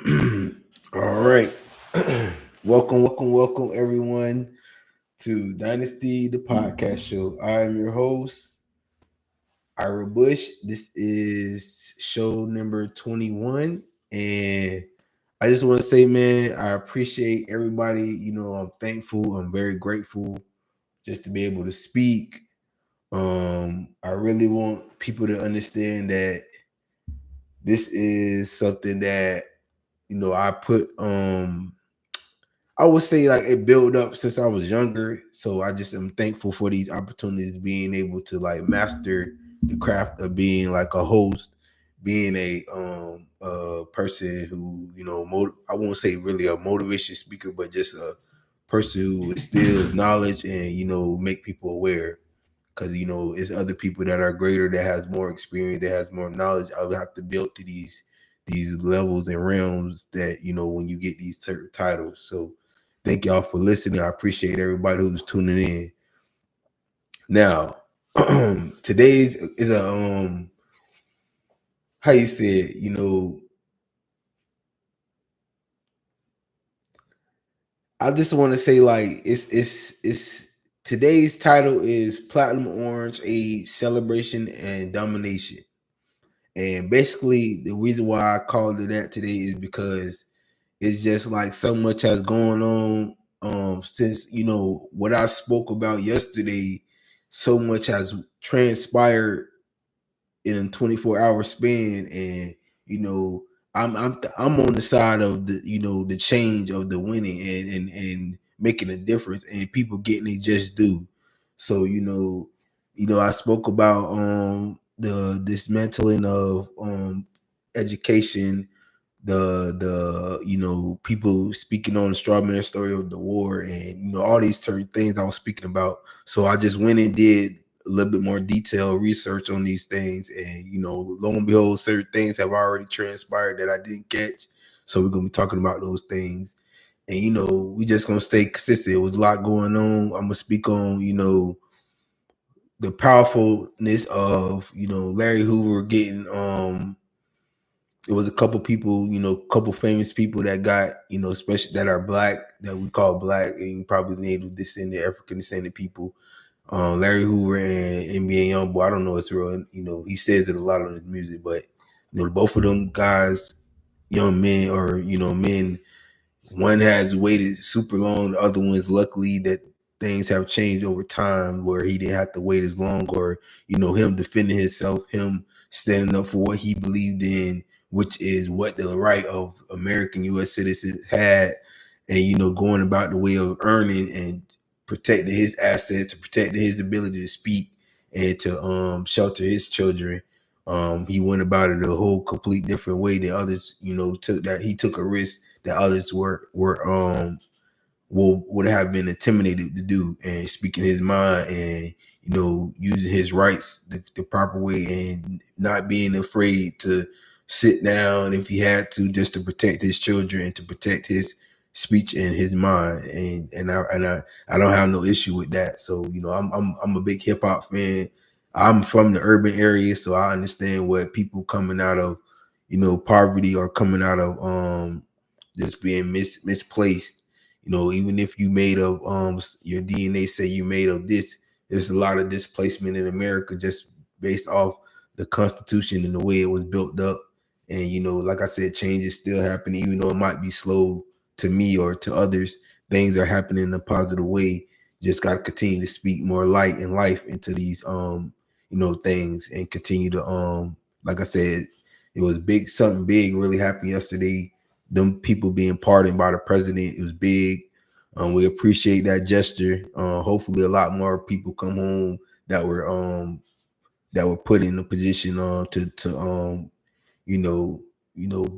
All right. welcome, everyone to Dynasty, the podcast show. I am your host, Ira Bush. This is show number 21. And I just want to say, man, I appreciate everybody. I'm thankful. I'm very grateful just to be able to speak. I really want people to understand that this is something that, I put I would say like it built up since I was younger. So I just am thankful for these opportunities, being able to like master the craft of being like a host, being a person who, I won't say really a motivation speaker, but just a person who instills knowledge and, make people aware. Cause it's other people that are greater, that has more experience, that has more knowledge. I would have to build to these levels and realms that, when you get these certain titles. So thank y'all for listening. I appreciate everybody who's tuning in. Now, today's is a how you say it, I just want to say like it's today's title is Platinum Orange, a celebration and domination. And basically the reason why I called it that today is because it's just like so much has gone on since what I spoke about yesterday. So much has transpired in a 24-hour span, and I'm on the side of the change of the winning and making a difference and people getting it just due. So I spoke about the dismantling of education, the people speaking on the strawman story of the war, and all these certain things I was speaking about. So I just went and did a little bit more detailed research on these things, and lo and behold, certain things have already transpired that I didn't catch. So we're gonna be talking about those things, and we just gonna stay consistent. It was a lot going on. I'm gonna speak on the powerfulness of Larry Hoover getting it was a couple people, couple famous people that got, especially that are black, that we call black, and probably native descendant, African descendant people. Larry Hoover and NBA Youngboy. I don't know it's real. He says it a lot on his music, but both of them guys, young men, or men. One has waited super long. The other one's luckily that things have changed over time where he didn't have to wait as long, or him defending himself, him standing up for what he believed in, which is what the right of American U.S. citizens had, and going about the way of earning and protecting his assets, protecting his ability to speak and to shelter his children. He went about it a whole complete different way than others. He took a risk that others would have been intimidated to do, and speaking his mind, and using his rights the proper way, and not being afraid to sit down if he had to, just to protect his children and to protect his speech and his mind. And I don't have no issue with that. So I'm a big hip hop fan. I'm from the urban area, so I understand what people coming out of poverty, or coming out of just being misplaced. Even if you made of your DNA say you made of this, there's a lot of displacement in America just based off the Constitution and the way it was built up. And like I said, change is still happening, even though it might be slow to me or to others. Things are happening in a positive way. Just got to continue to speak more light and life into these things, and continue to like I said, it was big, something big really happened yesterday. Them people being pardoned by the president, it was big. We appreciate that gesture. Hopefully a lot more people come home that were put in a position to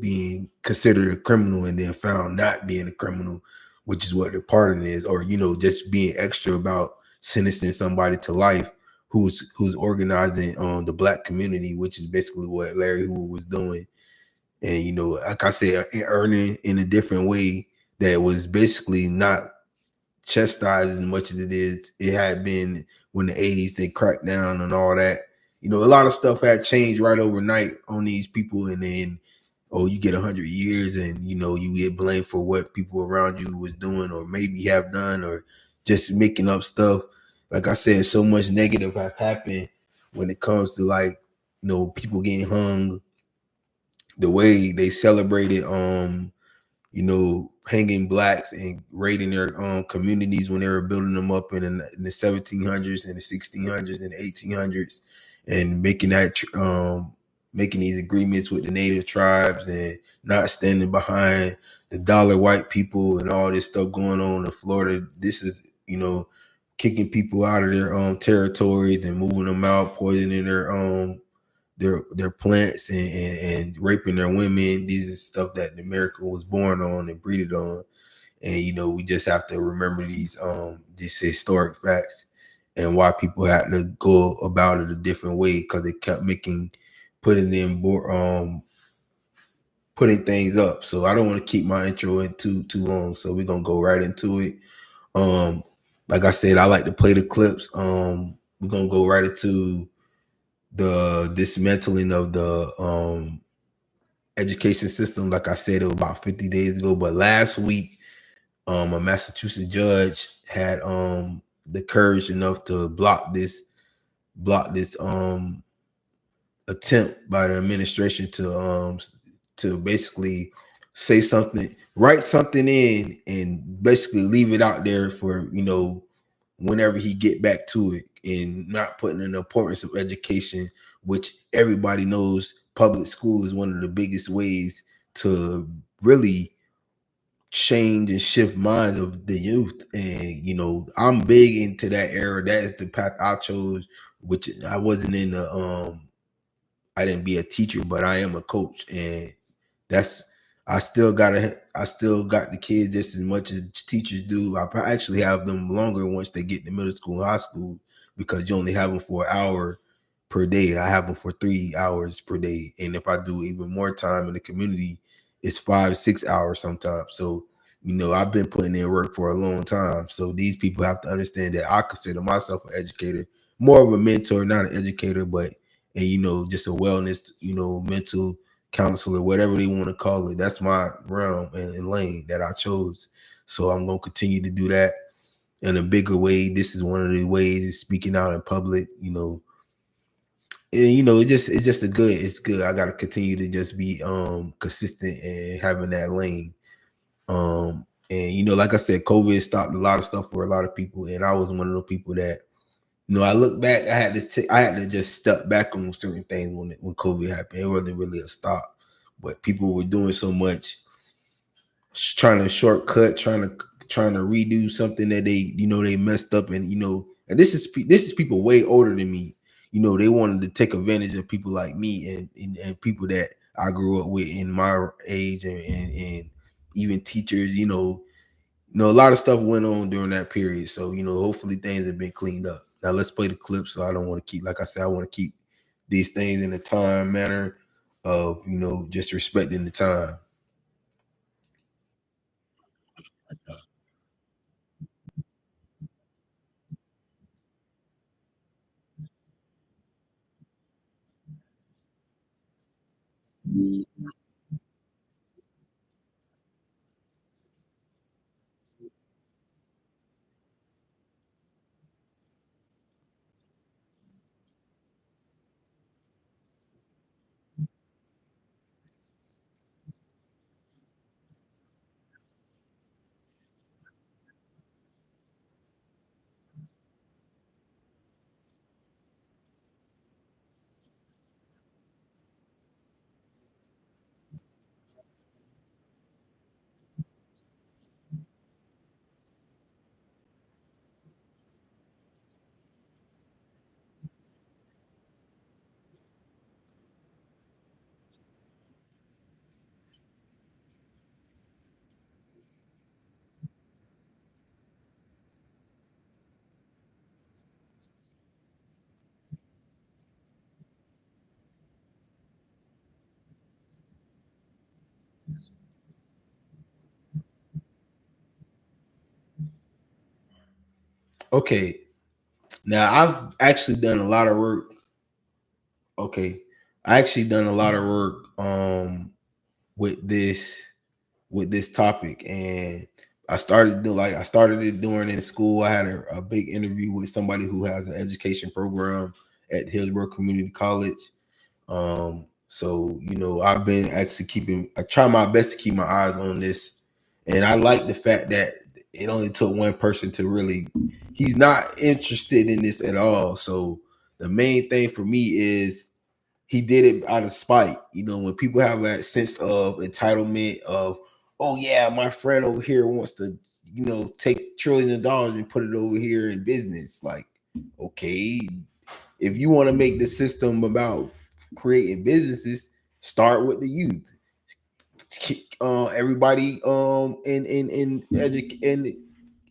being considered a criminal and then found not being a criminal, which is what the pardon is, or just being extra about sentencing somebody to life who's organizing the black community, which is basically what Larry Hoover was doing. And like I said, earning in a different way that was basically not chastised as much as it had been when the 80s they cracked down and all that. A lot of stuff had changed right overnight on these people, and then oh, you get 100 years, and you get blamed for what people around you was doing or maybe have done, or just making up stuff. Like I said, so much negative have happened when it comes to, like, people getting hung, the way they celebrated hanging blacks and raiding their communities when they were building them up in the 1700s and the 1600s and 1800s, and making these agreements with the native tribes, and not standing behind the dollar white people, and all this stuff going on in Florida. This is, kicking people out of their territories and moving them out, poisoning their plants, and raping their women. These is stuff that America was born on and breeded on. And we just have to remember these historic facts, and why people had to go about it a different way, because they kept putting in putting things up. So I don't want to keep my intro in too long, so we're gonna go right into it. um like I said, I like to play the clips. We're gonna go right into the dismantling of the education system. Like I said, it was about 50 days ago, but last week, a Massachusetts judge had the courage enough to block this attempt by the administration to basically say something, write something in, and basically leave it out there for whenever he get back to it, and not putting in the importance of education, which everybody knows public school is one of the biggest ways to really change and shift minds of the youth. And I'm big into that era. That is the path I chose, which I wasn't in the I didn't be a teacher, but I am a coach, and that's I still got the kids just as much as teachers do. Actually have them longer once they get to middle school and high school, because you only have them for an hour per day. I have them for 3 hours per day, and if I do even more time in the community, it's 5 6 hours sometimes. So I've been putting in work for a long time. So these people have to understand that I consider myself an educator, more of a mentor, not an educator, but and just a wellness, mental counselor, whatever they want to call it. That's my realm and lane that I chose. So I'm gonna continue to do that in a bigger way. This is one of the ways, speaking out in public. And it's just it's good. I gotta continue to just be consistent and having that lane. And like I said, COVID stopped a lot of stuff for a lot of people, and I was one of the people that I look back. I had to just step back on certain things when COVID happened. It wasn't really a stop, but people were doing so much, trying to shortcut, trying to redo something that they messed up. And and this is people way older than me. They wanted to take advantage of people like me, and people that I grew up with in my age, and even teachers. A lot of stuff went on during that period. So, hopefully things have been cleaned up. Now let's play the clip. So I don't want to keep, like I said, I want to keep these things in a time manner of, just respecting the time. Okay. Now I've actually done a lot of work. Okay. I actually done a lot of work with this topic. And I started it during in school. I had a big interview with somebody who has an education program at Hillsborough Community College. So I've been actually I try my best to keep my eyes on this, and I like the fact that it only took one person to really. He's not interested in this at all. So the main thing for me is he did it out of spite. When people have that sense of entitlement of, oh yeah, my friend over here wants to, take trillions of dollars and put it over here in business. Like, okay, if you want to make the system about creating businesses, start with the youth. Everybody in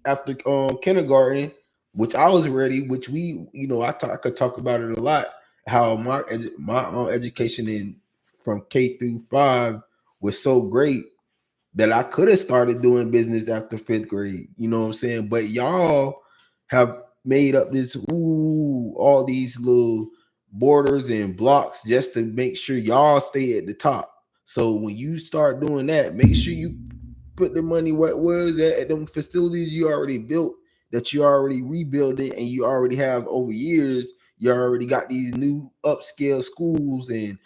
after kindergarten, which I was ready, which I could talk about it a lot. How my education from K through 5 was so great that I could have started doing business after 5th grade. You know what I'm saying? But y'all have made up all these little borders and blocks just to make sure y'all stay at the top. So when you start doing that, make sure you put the money where it was at them facilities you already built, that you already rebuilding, and you already have over years. You already got these new upscale schools, and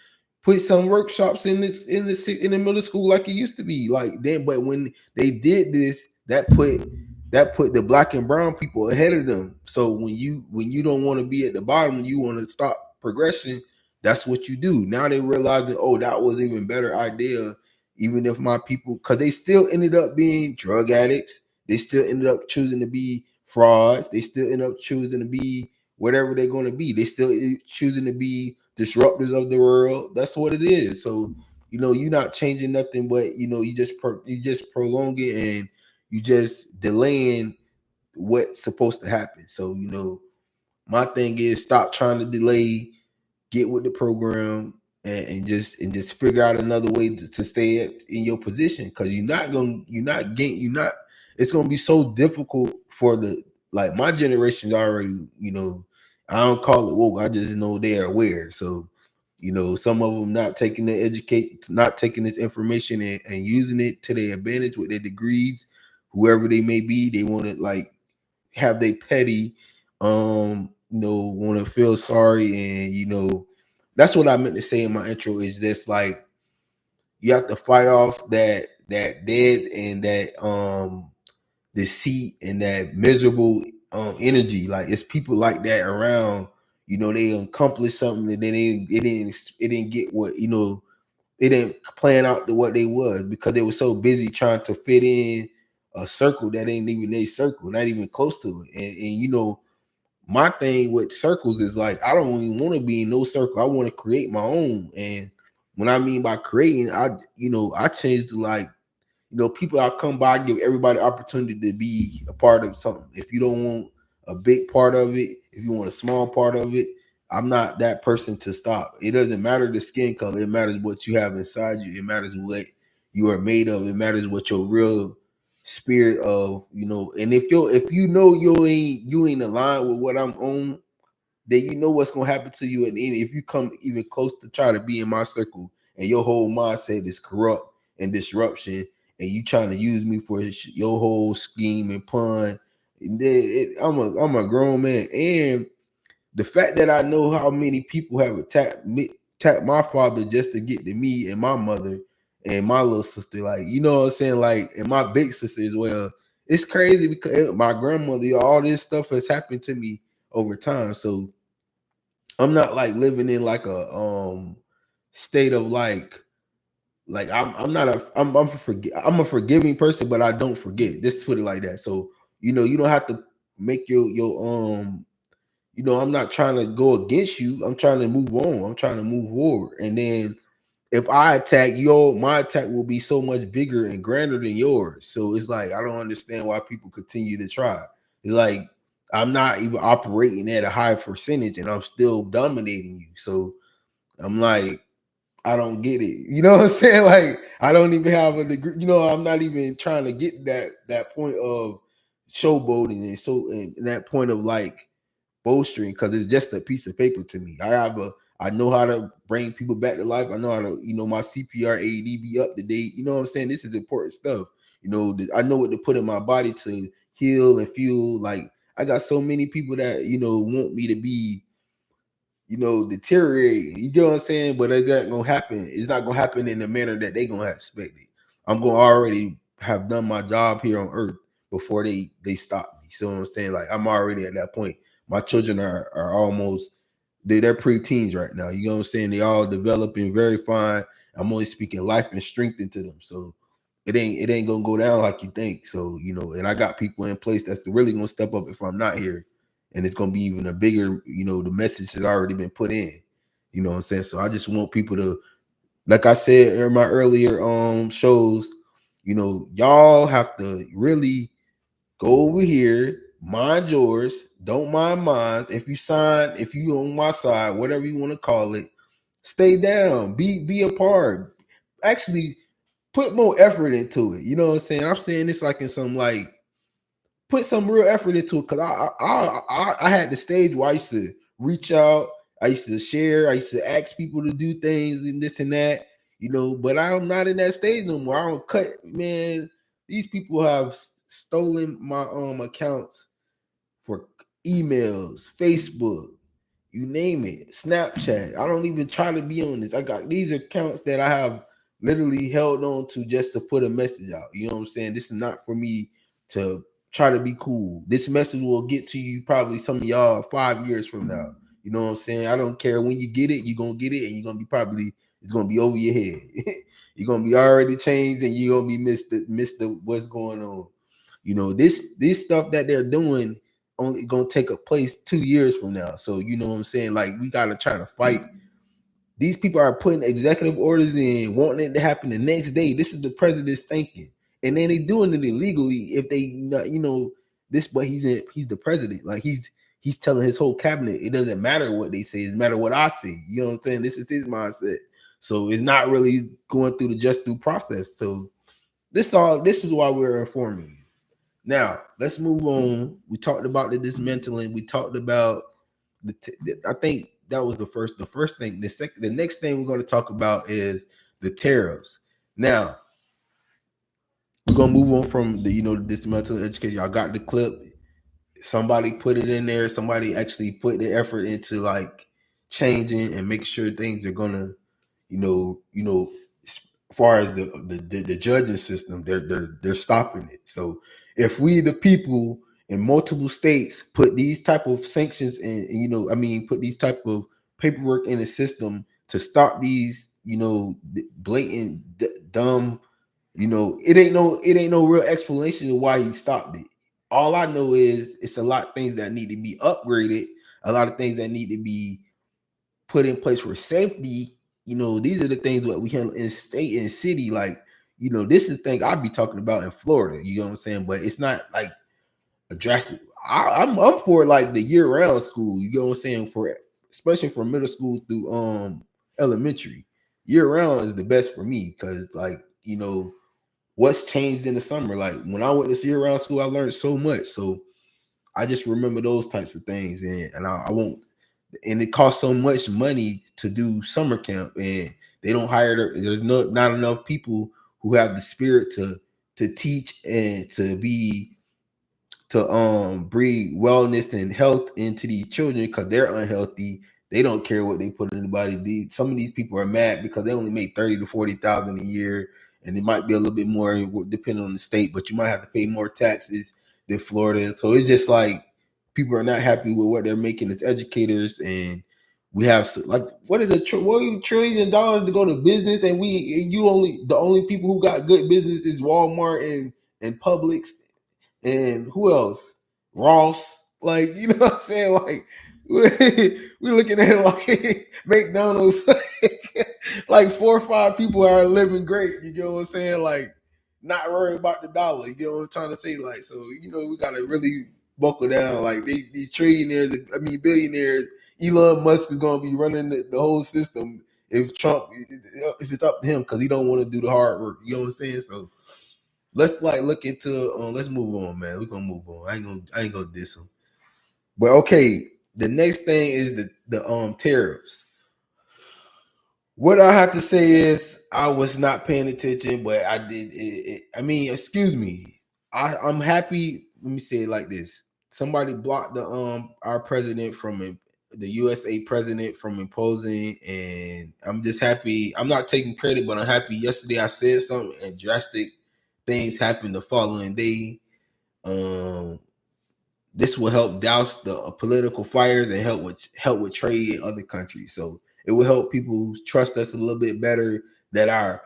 put some workshops in the middle school like it used to be. Like then, but when they did this, that put the black and brown people ahead of them. So when you don't want to be at the bottom, you want to stop progression. That's what you do. Now they realize that, oh, that was even better idea. Even if my people, because they still ended up being drug addicts, they still ended up choosing to be frauds. They still end up choosing to be whatever they're going to be. They still choosing to be disruptors of the world. That's what it is. So you're not changing nothing, but you just prolong it, and you just delaying what's supposed to happen. So my thing is, stop trying to delay, get with the program, and just figure out another way to stay in your position, because it's gonna be so difficult for the, like, my generation's already, I don't call it woke, I just know they're aware. So some of them not taking this information and using it to their advantage with their degrees, whoever they may be. They want to, like, have they petty, want to feel sorry. And that's what I meant to say in my intro, is just like, you have to fight off that dead and that deceit and that miserable energy. Like, it's people like that around. They accomplished something, and then it didn't get what, it didn't plan out to what they was, because they were so busy trying to fit in a circle that ain't even their circle, not even close to it. And my thing with circles is, like, I don't even want to be in no circle. I want to create my own. And when I mean by creating, I changed to, like, people I come by, give everybody opportunity to be a part of something. If you don't want a big part of it, if you want a small part of it, I'm not that person to stop. It doesn't matter the skin color. It matters what you have inside you. It matters what you are made of. It matters what your real spirit of, and if you ain't aligned with what I'm on, then you know what's gonna happen to you. And if you come even close to try to be in my circle, and your whole mindset is corrupt and disruption, and you trying to use me for your whole scheme and pun, and then I'm a grown man. And the fact that I know how many people have attacked my father just to get to me and my mother and my little sister, like, you know what I'm saying, like, and my big sister as well. It's crazy, because my grandmother, all this stuff has happened to me over time. So I'm not, like, living in, like, a state of, like I'm not a I'm a forgiving person, but I don't forget. Just put it like that. So you don't have to make your I'm not trying to go against you. I'm trying to move on. I'm trying to move forward. And then if I attack my attack will be so much bigger and grander than yours. So it's like, I don't understand why people continue to try. It's like, I'm not even operating at a high percentage, and I'm still dominating you. So I'm like, I don't get it. You know what I'm saying? Like, I don't even have a degree. I'm not even trying to get that point of showboating, and that point of, like, bowstring, because it's just a piece of paper to me. I know how to bring people back to life. I know how to, my CPR AED be up to date. You know what I'm saying? This is important stuff. I know what to put in my body to heal and fuel. Like, I got so many people that, want me to be, deteriorate. You know what I'm saying? But is that gonna happen? It's not gonna happen in the manner that they gonna expect it. I'm gonna already have done my job here on earth before they stop me. So what I'm saying? Like, I'm already at that point. My children are almost they're preteens right now. You know what I'm saying? They all developing very fine. I'm only speaking life and strength into them. So it ain't gonna go down like you think. So, and I got people in place that's really gonna step up if I'm not here. And it's gonna be even a bigger, the message has already been put in. You know what I'm saying? So I just want people to, like I said in my earlier shows, y'all have to really go over here, mind yours, don't mind mine. If you on my side, whatever you want to call it, stay down, be a part. Actually, put more effort into it. You know what I'm saying? I'm saying this like in some like put some real effort into it because I had the stage where I used to reach out, I used to share, I used to ask people to do things and this and that, but I'm not in that stage no more. I don't cut, man. These people have stolen my accounts for emails, Facebook, you name it, Snapchat. I don't even try to be on this. I got these accounts that I have literally held on to just to put a message out. You know what I'm saying? This is not for me to try to be cool. This message will get to you probably some of y'all 5 years from now. You know what I'm saying? I don't care when you get it, you're gonna get it, and you're gonna be probably it's gonna be over your head. You're gonna be already changed and you're gonna be missed what's going on. This stuff that they're doing only gonna take a place 2 years from now. So you know what I'm saying? Like, we gotta try to fight. These people are putting executive orders in, wanting it to happen the next day. This is the president's thinking, and then they doing it illegally. If they, not, this, but he's the president. Like, he's telling his whole cabinet it doesn't matter what they say, it matter what I say. You know what I'm saying? This is his mindset. So it's not really going through the just due process. So this is why we're informing you. Now, let's move on. We talked about the dismantling. We talked about I think that was the first thing. The next thing we're going to talk about is the tariffs. Now, we're going to move on from the dismantling education. Y'all got the clip. Somebody put it in there. Somebody actually put the effort into like changing and making sure things are going to as far as the judging system, they're stopping it. So if we the people in multiple states put these type of sanctions and put these type of paperwork in the system to stop these blatant dumb, it ain't no real explanation of why he stopped it. All I know is it's a lot of things that need to be upgraded, a lot of things that need to be put in place for safety. These are the things that we handle in state and city. Like, this is the thing I'd be talking about in Florida. You know what I'm saying? But it's not like a drastic. I'm for like the year round school. You know what I'm saying? For especially for middle school through elementary, year round is the best for me because what's changed in the summer. Like when I went to year round school, I learned so much. So I just remember those types of things, and I won't. And it costs so much money to do summer camp, and they don't hire. There's not enough people who have the spirit to teach and to breed wellness and health into these children because they're unhealthy. They don't care what they put in the body. Some of these people are mad because they only make 30 to 40,000 a year, and it might be a little bit more depending on the state, but you might have to pay more taxes than Florida. So it's just like people are not happy with what they're making as educators, and we have like what is $1 trillion to go to business, and the only people who got good business is Walmart and Publix and who else? Ross. Like, you know what I'm saying? Like, we looking at it like McDonald's. Like 4 or 5 people are living great. You know what I'm saying? Like, not worried about the dollar. You know what I'm trying to say? Like, so, we got to really buckle down. Like, these trillionaires, billionaires, Elon Musk is going to be running the whole system if it's up to him because he don't want to do the hard work. You know what I'm saying? So, let's look into let's move on, man. We're gonna move on. I ain't gonna diss him. But okay, the next thing is the tariffs. What I have to say is I was not paying attention, but I did. I mean, excuse me. I'm happy. Let me say it like this: somebody blocked the our president from the USA president from imposing, and I'm just happy. I'm not taking credit, but I'm happy. Yesterday I said something, and drastic things happened the following day. Um, this will help douse the political fires and help with trade in other countries. So it will help people trust us a little bit better that our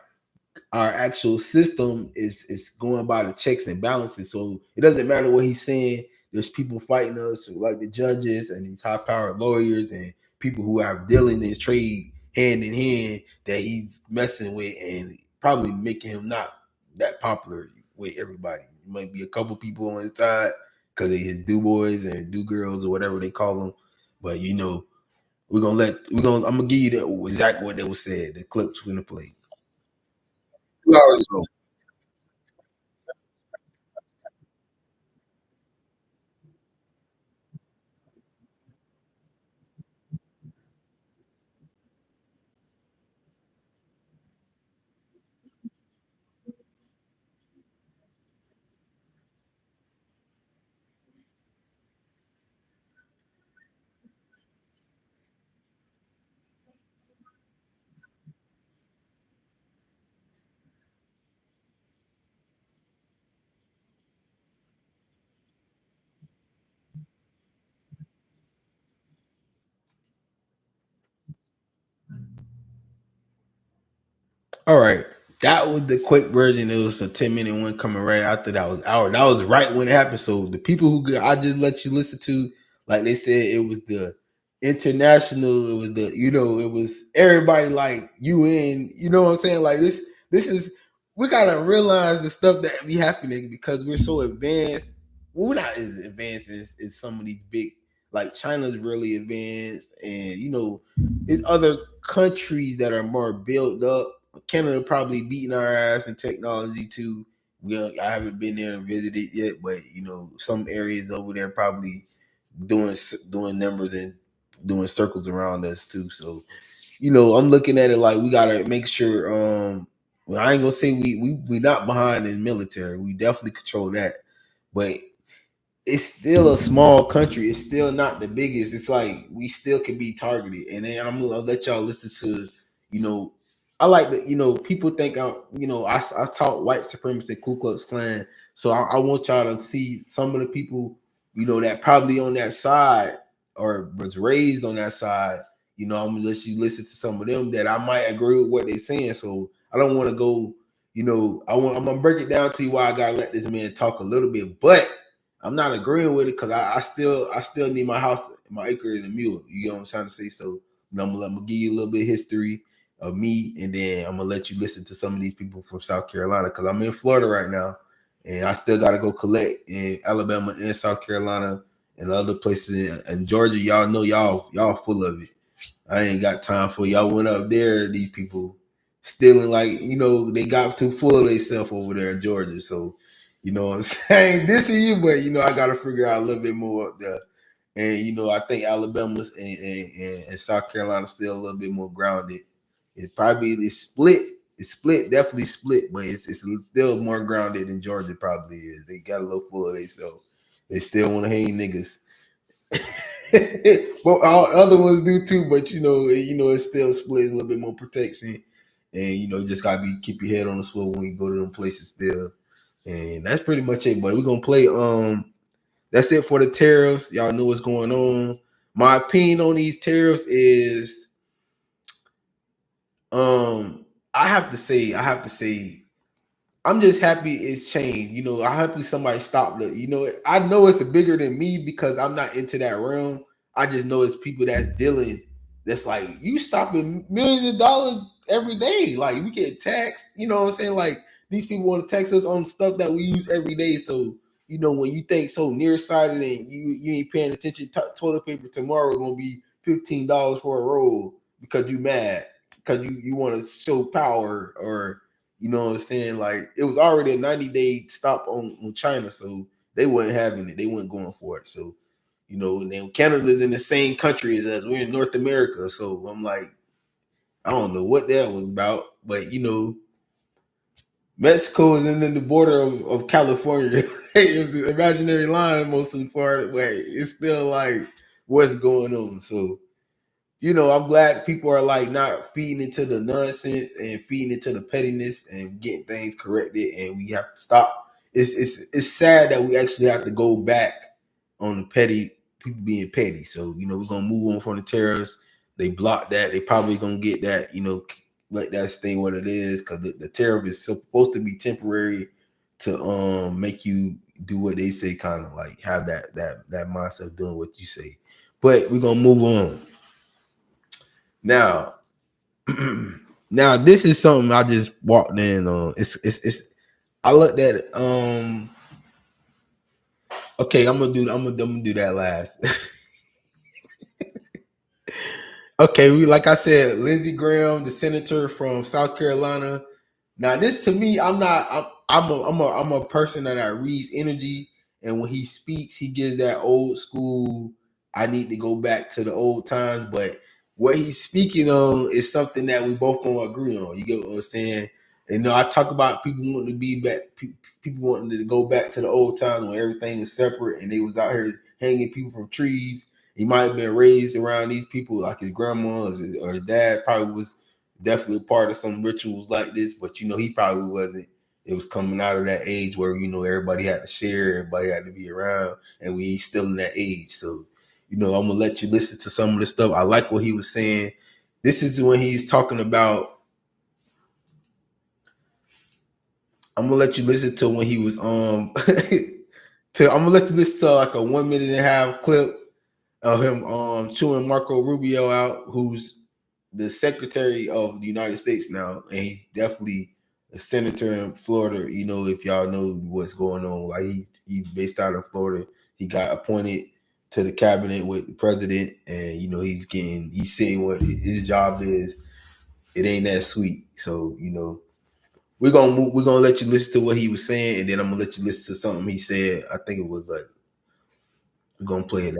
actual system is going by the checks and balances. So it doesn't matter what he's saying. There's people fighting us, like the judges and these high-powered lawyers and people who are dealing this trade hand in hand that he's messing with and probably making him not that popular with everybody. It might be a couple people on his side because of his do boys and do girls or whatever they call them. But I'm gonna give you the exact what they was said. The clips we're gonna play. 2 hours ago. All right. That was the quick version. It was a 10-minute one coming right after that was hour. That was right when it happened. So the people I just let you listen to, like they said, it was the international, it was it was everybody like UN, you know what I'm saying? Like this is we gotta realize the stuff that be happening because we're so advanced. Well, we're not as advanced as some of these big like China's really advanced and it's other countries that are more built up. Canada probably beating our ass in technology too. I haven't been there and visited yet, but some areas over there probably doing doing numbers and doing circles around us too. So I'm looking at it like we gotta make sure. Well, I ain't gonna say we not behind in military. We definitely control that, but it's still a small country. It's still not the biggest. It's like we still can be targeted. And then I'll let y'all listen to, you know, I like that, people think I taught white supremacy Ku Klux Klan. So I want y'all to see some of the people, that probably on that side or was raised on that side. I'm gonna let you listen to some of them that I might agree with what they're saying. So I don't want to go, I'm gonna break it down to you why I gotta let this man talk a little bit, but I'm not agreeing with it because I still need my house, my acre and a mule. You know what I'm trying to say? So I'm gonna give you a little bit of history of me, and then I'm gonna let you listen to some of these people from South Carolina because I'm in Florida right now, and I still gotta go collect in Alabama and South Carolina and other places in Georgia. Y'all know y'all full of it. I ain't got time for y'all. Went up there, these people stealing like they got too full of themselves over there in Georgia. So what I'm saying? This is you, but I gotta figure out a little bit more up there. And I think Alabama's and South Carolina still a little bit more grounded. It probably is split. It's split, definitely split, but it's still more grounded than Georgia probably is. They got a little full of themselves. They still want to hang niggas. Well, all other ones do too, but it's still split a little bit more protection, and you just gotta keep your head on the swivel when you go to them places still, and that's pretty much it. But we're gonna play. That's it for the tariffs. Y'all know what's going on. My opinion on these tariffs is, I have to say, I'm just happy it's changed. I happy somebody stopped it. I know it's bigger than me because I'm not into that realm. I just know it's people that's dealing. That's like you stopping millions of dollars every day. Like we get taxed. You know what I'm saying? Like these people want to tax us on stuff that we use every day. So when you think so nearsighted and you ain't paying attention, toilet paper tomorrow gonna be $15 for a roll because you mad because you want to show power or you know what I'm saying? Like it was already a 90-day stop on China, so they weren't having it. They weren't going for it. So, and then Canada's in the same country as us. We're in North America. So I'm like, I don't know what that was about, but Mexico is in the border of California. It's the imaginary line most of the part, but it's still like what's going on. So I'm glad people are like not feeding into the nonsense and feeding into the pettiness and getting things corrected. And we have to stop. It's sad that we actually have to go back on the petty people being petty. So we're gonna move on from the tariffs. They blocked that. They probably gonna get that. Let that stay what it is because the tariff is supposed to be temporary to make you do what they say, kind of like have that mindset of doing what you say. But we're gonna move on. Now, now this is something I just walked in on. It's I looked at it. Okay, I'm gonna do that last. Okay, like I said, Lindsey Graham, the senator from South Carolina. Now, this to me, I'm not. I'm a person that reads energy, and when he speaks, he gives that old school. I need to go back to the old times, but what he's speaking on is something that we both gonna agree on. You get what I'm saying? And I talk about people wanting to be back, people wanting to go back to the old times when everything was separate and they was out here hanging people from trees. He might have been raised around these people, like his grandma or his dad probably was definitely part of some rituals like this, but he probably wasn't. It was coming out of that age where everybody had to share, everybody had to be around, and we still in that age. So, I'm gonna let you listen to some of the stuff. I like what he was saying. This is when he's talking about. I'm gonna let you listen to when he was I'm gonna let you listen to like a 1 minute and a half clip of him chewing Marco Rubio out, who's the Secretary of the United States now, and he's definitely a senator in Florida. If y'all know what's going on, like he's based out of Florida. He got appointed to the cabinet with the president, and he's seeing what his job is. It ain't that sweet, so we're gonna let you listen to what he was saying, and then I'm gonna let you listen to something he said. I think it was like we're gonna play it.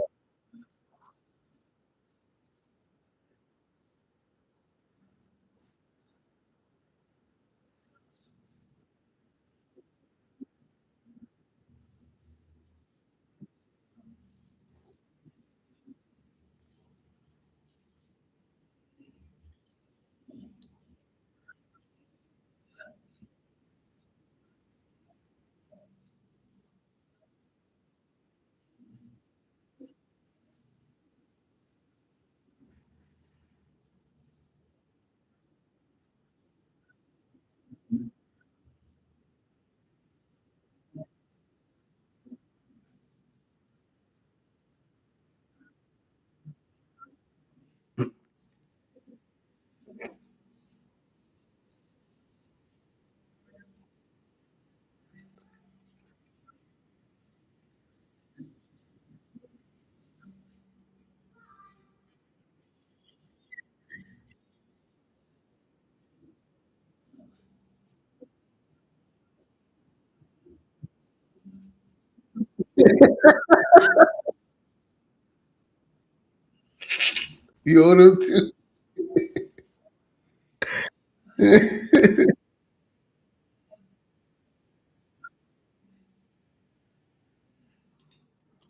You own him too.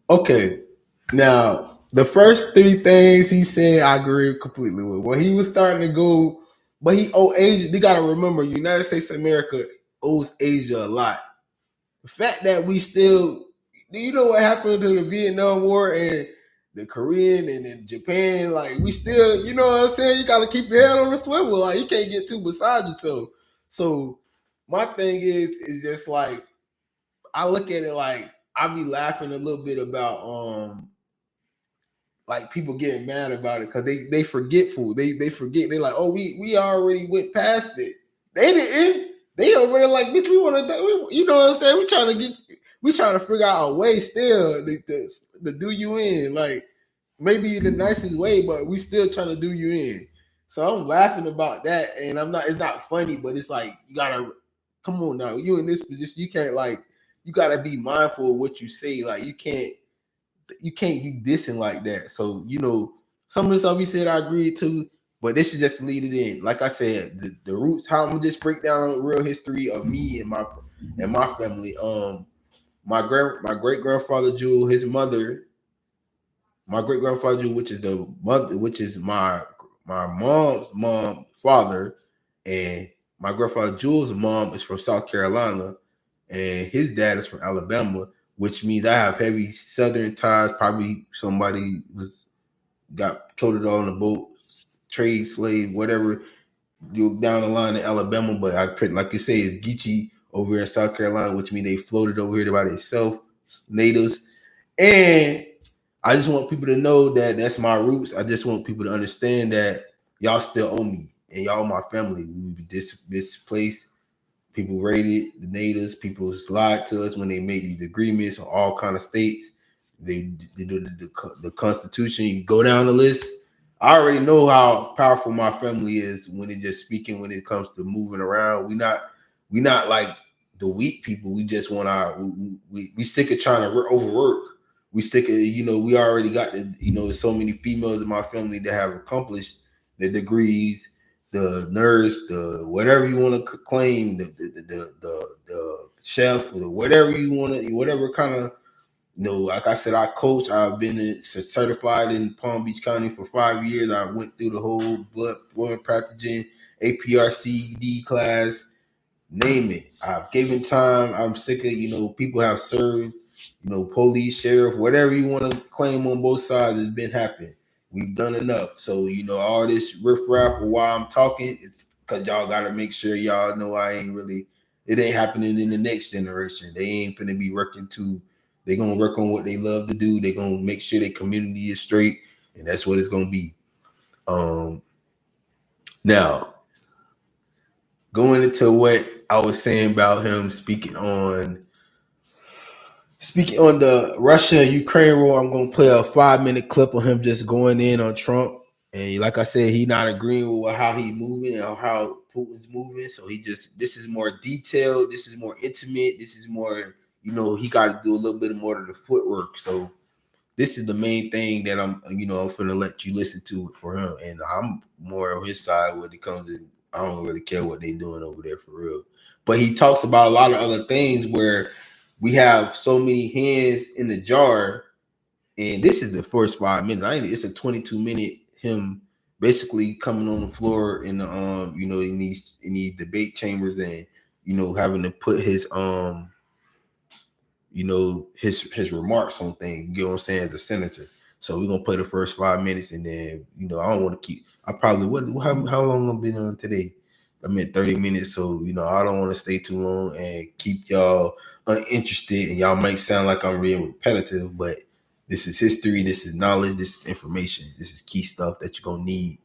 Okay. Now, the first three things he said, I agree completely with. When he was starting to go, but he owed Asia. You got to remember, United States of America owes Asia a lot. The fact that we still, do you know what happened to the Vietnam War and the Korean and then Japan? Like, we still, you know what I'm saying? You got to keep your head on the swivel. Like, you can't get too beside yourself. So, my thing is just like, I look at it like, I be laughing a little bit about like people getting mad about it because they forgetful. They forget. They like, oh, we already went past it. They didn't. They already like, bitch, we want to. You know what I'm saying? We trying to figure out a way still to do you in. Like maybe the nicest way, but we still trying to do you in. So I'm laughing about that, and I'm not. It's not funny, but it's like you gotta come on now. You in this position, you can't like. You gotta be mindful of what you say. Like you can't be dissing like that. So some of the stuff he said I agreed to. But this is just to lead it in. Like I said, the roots. How I'm gonna just break down a real history of me and my family. My great grandfather Jewel, his mother, my great grandfather Jewel, which is the mother, which is my mom's mom, father, and my grandfather Jewel's mom is from South Carolina, and his dad is from Alabama, which means I have heavy Southern ties. Probably somebody was got coated on the boat, trade slave, whatever, you down the line in Alabama. But I couldn't, like you say, it's Geechee over here in South Carolina, which means they floated over here by themselves, natives. And I just want people to know that that's my roots. I just want people to understand that y'all still owe me and y'all my family. We displaced. People raided the natives. People lied to us when they made these agreements on all kind of states. They do the Constitution. You go down the list. I already know how powerful my family is when it just speaking when it comes to moving around. We not like the weak people. We just want our we sick of trying to overwork. We stick it, we already got so many females in my family that have accomplished the degrees, the nurse, the whatever you want to claim, the chef, or whatever you want to, whatever kind of, like I said, I coach. I've been certified in Palm Beach County for 5 years. I went through the whole blood pathogen APRCD class, name it. I've given time. I'm sick of, people have served, police, sheriff, whatever you want to claim on both sides has been happening. We've done enough. So, all this riffraff or why I'm talking, it's because y'all got to make sure y'all know it ain't happening in the next generation. They ain't going to be working they're going to work on what they love to do. They're going to make sure their community is straight. And that's what it's going to be. Now, going into what I was saying about him speaking on the Russia Ukraine war, I'm gonna play a 5 minute clip of him just going in on Trump. And like I said, he not agreeing with how he moving or how Putin's moving. So this is more detailed, this is more intimate, this is more, he got to do a little bit more of the footwork. So this is the main thing that I'm gonna let you listen to for him. And I'm more on his side when it comes to, I don't really care what they doing over there for real. But he talks about a lot of other things where we have so many hands in the jar. And this is the first 5 minutes. It's a 22-minute him basically coming on the floor in the in these debate chambers and having to put his remarks on things, you know what I'm saying, as a senator. So we're gonna play the first 5 minutes and then, I don't want to keep I probably how long I've been on today? I'm at 30 minutes, so I don't want to stay too long and keep y'all uninterested, and y'all might sound like I'm being repetitive, but this is history, this is knowledge, this is information, this is key stuff that you're gonna need.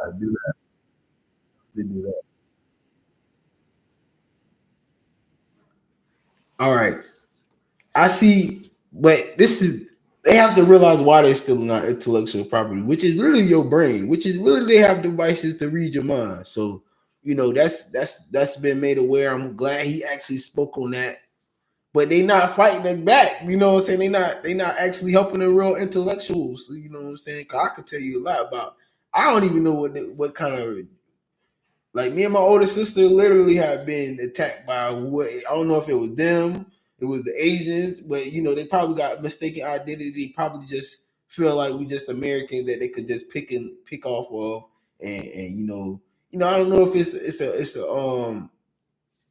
I do that. They do that. All right. I see, but this is they have to realize why they're still not intellectual property, which is really your brain, which is really they have devices to read your mind. So, that's been made aware. I'm glad he actually spoke on that. But they not fighting us back. You know what I'm saying? They not actually helping the real intellectuals. You know what I'm saying? 'Cause I could tell you a lot about. I don't even know what kind of like me and my older sister literally have been attacked by what I don't know if it was them, it was the Asians, but they probably got mistaken identity. Probably just feel like we just Americans that they could just pick off of, and I don't know if it's a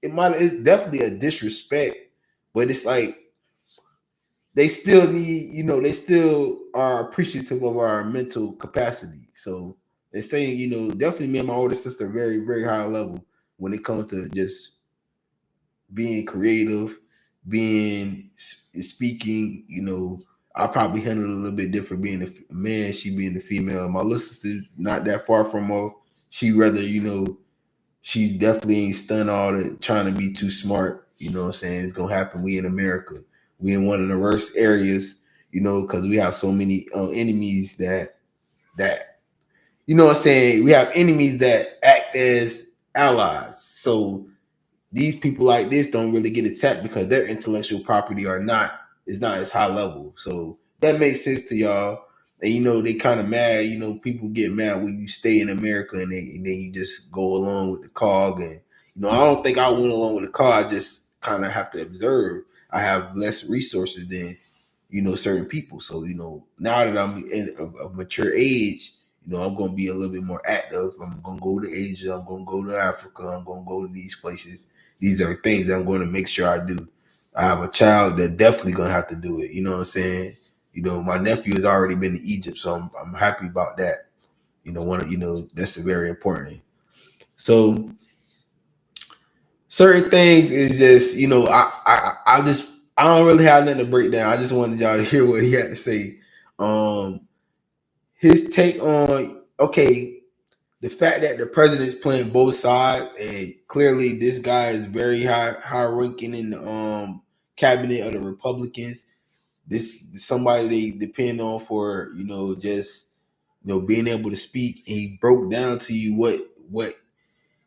it's definitely a disrespect, but it's like they still need, they still are appreciative of our mental capacity. So they're saying, definitely me and my older sister are very, very high level when it comes to just being creative, being speaking. I probably handle it a little bit different being a man, she being the female. My little sister's not that far from her. She rather, she definitely ain't stunned all the trying to be too smart. You know what I'm saying? It's gonna happen. We in America. We in one of the worst areas, because we have so many enemies that you know what I'm saying. We have enemies that act as allies. So these people like this don't really get attacked because their intellectual property is not as high level. So that makes sense to y'all. And they kind of mad. People get mad when you stay in America and then you just go along with the cog. And I don't think I went along with the cog. I just kind of have to observe. I have less resources than certain people. So now that I'm in a mature age, I'm gonna be a little bit more active. I'm gonna go to Asia. I'm gonna go to Africa. I'm gonna go to these places. These are things that I'm going to make sure I do. I have a child that definitely gonna have to do it. You know what I'm saying? My nephew has already been to Egypt, so I'm happy about that. That's very important. So certain things is just I don't really have nothing to break down. I just wanted y'all to hear what he had to say. Um, his take on the fact that the president's playing both sides, and clearly this guy is very high ranking in the cabinet of the Republicans. This is somebody they depend on for just being able to speak. He broke down to you what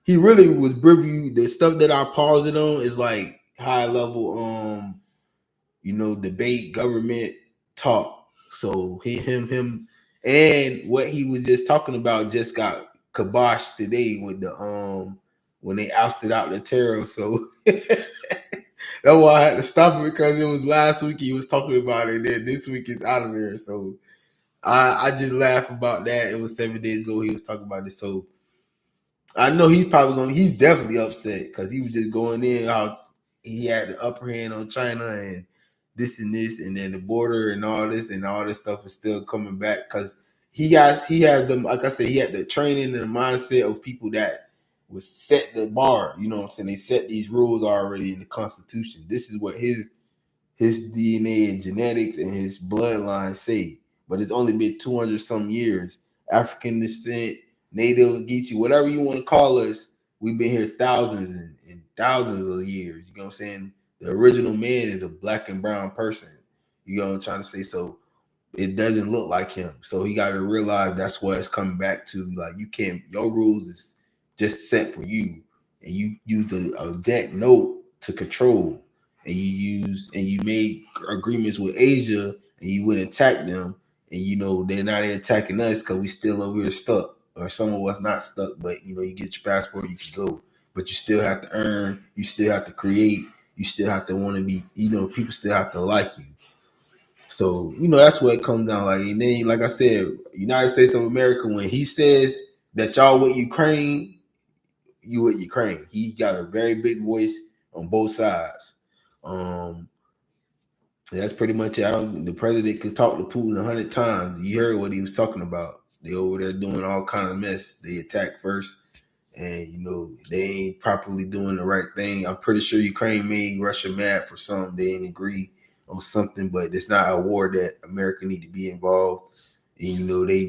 he really was privy. The stuff that I paused it on is like high level debate government talk. So him and what he was just talking about just got kiboshed today with the when they ousted out the tariff. So that's why I had to stop it, because it was last week he was talking about it, and then this week it's out of there. So I just laugh about that. It was 7 days ago he was talking about it. So I know he's definitely upset because he was just going in how he had the upper hand on China and this, and then the border and all this stuff is still coming back because he has them, like I said, he had the training and the mindset of people that was set the bar. You know what I'm saying? They set these rules already in the Constitution. This is what his DNA and genetics and his bloodline say. But it's only been 200 some years. African descent, native, Geechee, whatever you want to call us, we've been here thousands and thousands of years. You know what I'm saying? The original man is a black and brown person. You know what I'm trying to say? So it doesn't look like him. So he got to realize that's what it's coming back to. Like, you can't, your rules is just set for you. And you use a debt note to control. And you made agreements with Asia and you wouldn't attack them. And they're not attacking us because we still over here stuck. Or some of us not stuck, but you get your passport, you can go. But you still have to earn, you still have to create, you still have to want to be, people still have to like you. So, that's what it comes down like. And then, like I said, United States of America, when he says that y'all with Ukraine, you with Ukraine. He got a very big voice on both sides. Um, that's pretty much it. The president could talk to Putin 100 times. You heard what he was talking about. They over there doing all kind of mess. They attack first, and they ain't properly doing the right thing. I'm pretty sure Ukraine made Russia mad for something. They didn't agree on something, but it's not a war that America need to be involved. And,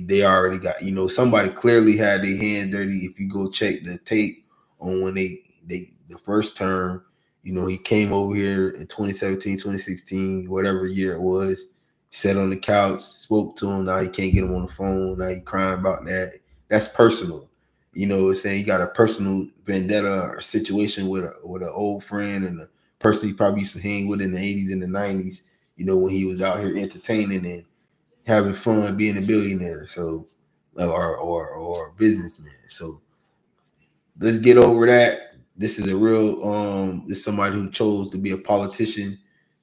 they already got, somebody clearly had their hand dirty. If you go check the tape on when they the first term, he came over here in 2017, 2016, whatever year it was, sat on the couch, spoke to him. Now he can't get him on the phone. Now he crying about that. That's personal. It's saying he got a personal vendetta or situation with an old friend and a person he probably used to hang with in the 80s and the 90s, when he was out here entertaining and having fun being a billionaire, so or businessman. So let's get over that. This is a real this is somebody who chose to be a politician.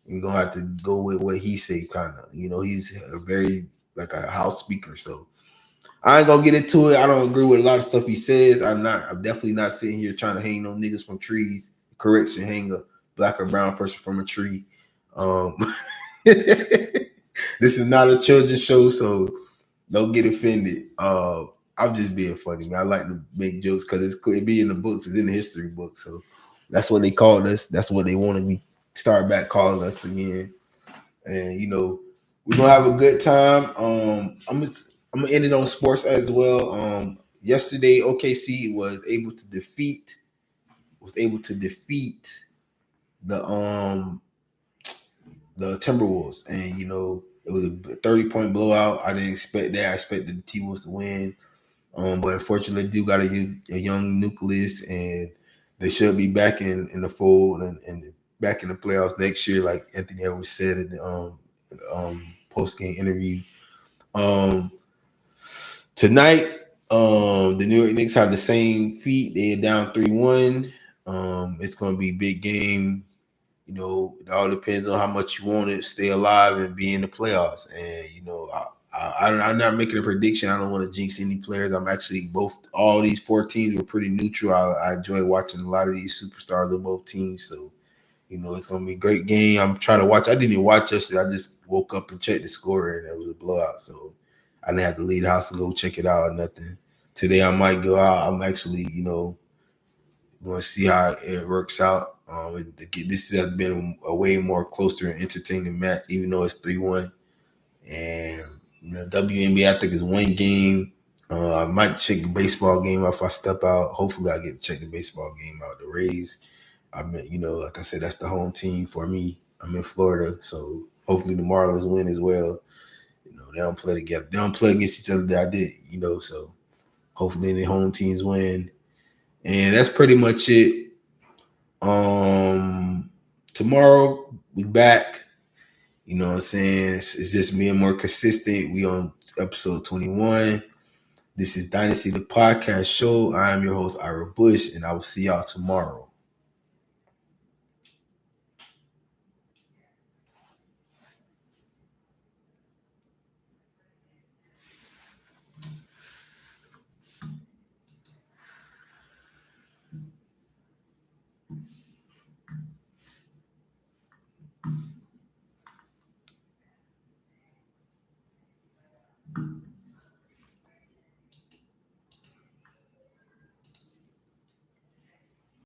You're gonna have to go with what he say, kind of. He's a very like a house speaker. So I ain't gonna get into it. I don't agree with a lot of stuff he says. I'm definitely not sitting here trying to hang no niggas from trees. Correction, hang a black or brown person from a tree. This is not a children's show, so don't get offended. I'm just being funny, man. I like to make jokes because it be in the books. It's in the history book, so that's what they called us. That's what they want to start back calling us again. And we're gonna have a good time. I'm gonna end it on sports as well. Yesterday OKC was able to defeat the the Timberwolves, and it was a 30-point blowout. I didn't expect that. I expected the T-Wolves to win, but unfortunately, they do got a young nucleus, and they should be back in the fold and back in the playoffs next year, like Anthony Edwards said in the post game interview. Tonight, the New York Knicks have the same feat. They're down 3-1. It's going to be a big game. It all depends on how much you want to stay alive and be in the playoffs. And I'm not making a prediction. I don't want to jinx any players. I'm actually all these four teams were pretty neutral. I enjoy watching a lot of these superstars of both teams. So, it's going to be a great game. I'm trying to watch. I didn't even watch yesterday. I just woke up and checked the score, and it was a blowout. So I didn't have to leave the house and go check it out or nothing. Today I might go out. I'm actually, going to see how it works out. This has been a way more closer and entertaining match, even though it's 3-1. And WNBA, I think is one game. I might check the baseball game if I step out. Hopefully, I get to check the baseball game out. The Rays, like I said, that's the home team for me. I'm in Florida, so hopefully the Marlins win as well. They don't play together. They don't play against each other that I did, so hopefully the home teams win. And that's pretty much it. Tomorrow we back. You know what I'm saying? It's just being more consistent. We on episode 21. This is Dynasty the Podcast Show. I am your host, Ira Bush, and I will see y'all tomorrow.